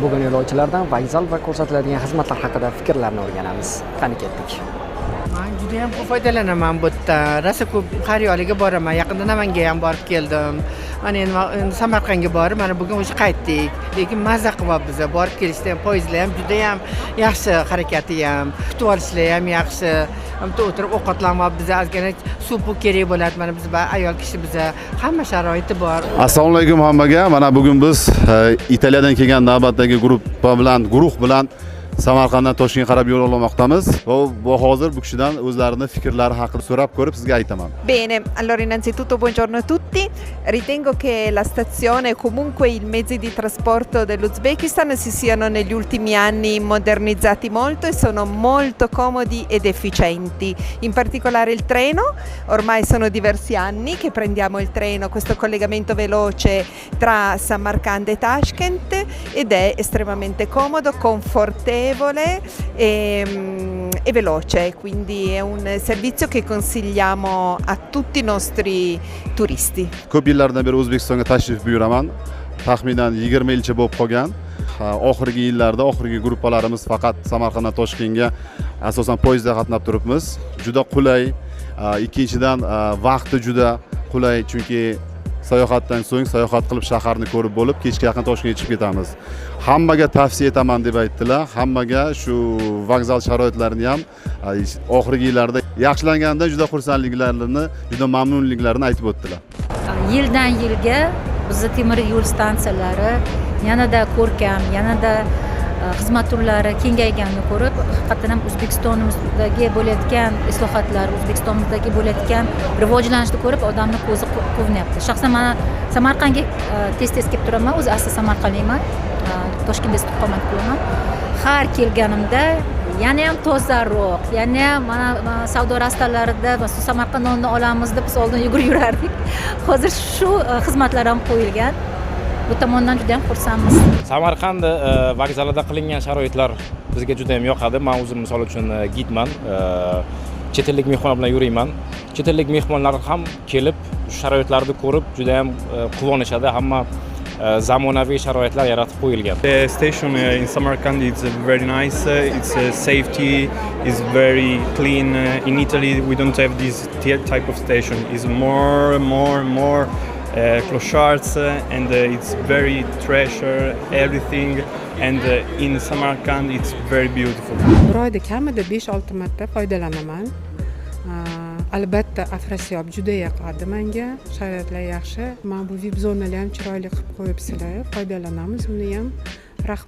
Bugun yo'lovchilardan vokzal va ko'rsatiladigan xizmatlar haqida fikrlarni o'rganamiz. Qani ketdik. Men juda ham ko'p foydalanaman bu yerdan. Rosa ko'p qariyoliga boraman. Yaqinda Namanganga ham borib keldim. Mana endi Samarqandga borib, mana bugun o'sha qaytdik. Lekin mazza qilib biz borib kelishda ham poyezdlar ham juda ham yaxshi, harakati ham, kutib olishlar ham yaxshi. Hamda o'tirib ovqatlanib biz ozgina suv kerak bo'ladi. Mana biz ayol kishi biz hamma sharoiti bor. Assalomu alaykum hammaga. Mana bugun biz Italiyadan kelgan navbatdagi guruh bilan Samarqanddan Toshkentga qarab yo'l olmoqdamiz. Va hozir bu kishidan o'zlarini fikrlari haqida so'rab ko'rib sizga aytaman. Bene, allora innanzitutto buongiorno a tutti. Ritengo che la stazione e comunque i mezzi di trasporto dell'Uzbekistan si siano negli ultimi anni modernizzati molto e sono molto comodi ed efficienti. In particolare il treno, ormai sono diversi anni che prendiamo il treno, questo collegamento veloce tra Samarkand e Tashkent ed è estremamente comodo, confortevole e veloce, quindi è un servizio che consigliamo a tutti i nostri turisti. Ko'p yillardan beri O'zbekistonga tashrif buyuraman. Taxminan 20 yilcha bo'lib qolgan. Oxirgi yillarda oxirgi gruppalarimiz faqat Samarqanddan Toshkentga asosan poyezdda qatnab turibmiz. Juda qulay. Ikkinchidan vaqti juda qulay, chunki sayohatdan so'ng sayohat qilib shaharni ko'rib bo'lib, kechga yaqin Toshkentga chiqib ketamiz. Hammaga tavsiya etaman deb aytdilar. Hammaga shu vokzal sharoitlarini ham oxirgi yillarda yaxshilanganida juda xursandliklarini, juda mamnunliklarini aytib o'tdilar. Yildan yilga bizning temir yo'l stansiyalari yanada ko'rkam, yanada xizmat turlari kengayganini ko'rib, haqiqatan ham O'zbekistonimizdagi bo'layotgan islohotlar, O'zbekistonimizdagi bo'layotgan rivojlanishni ko'rib, odamning ko'zi quvnayapti. Shaxsan men Samarqandga tez-tez kelib turaman, o'zi asli Samarqandlikman. Toshkentda istiqomat qilaman. Har kelganimda yana ham tozaroq, yana ham mana savdo rastalarida Samarqand nonni olamiz deb biz oldin yurardik. Hozir shu xizmatlar ham qo'yilgan. Bu tomondan juda ham xursandmiz. Samarqand vokzalida qilingan sharoitlar bizga juda ham yoqadi. Men o'zim misol uchun gidman. Chet ellik mehmonlar bilan yurayman. Chet ellik mehmonlar ham kelib sharoitlarni ko'rib juda ham quvonishadi. Hamma zamonaviy sharoitlar yaratib qo'yilgan. The station in Samarkand is very nice. It's safety is very clean. In Italy we don't have this type of station. It's more clochards and it's very treasure everything, and in Samarkand it's very beautiful. Bir oyda kamida 5-6 marta foydalanaman. Albatta afrosiyob juda yoqadi menga. Sharoitlar yaxshi. Men bu vip zonalarni ham chiroyli qilib qo'yibsizlar. Foydalanamiz uni ham.